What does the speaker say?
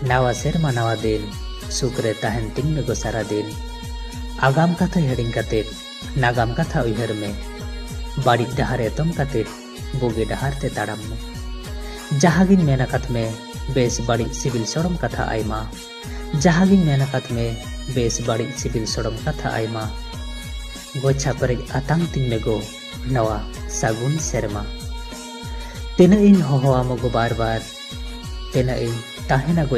नावा सेरमा नावा दिन सुक्रे ताहन तिंग में गो सारा दिन आगाम कथा हेडिंग कते नागाम कथा उयहर में बाड़ी डहारे तुम कते बोगे डहार ते ताड़म में जहागिन मेनाकत में बेस बाड़ी सिविल सोड़म कथा आयमा जहागिन मेनाकत में बेस बाड़ी सिविल सोड़म कथा आयमा गोछा परे आतांग तिंग में गो नवा सागुन सेरमा तेना इन होहोआ मगो बार बार तेना इन ताहेना गो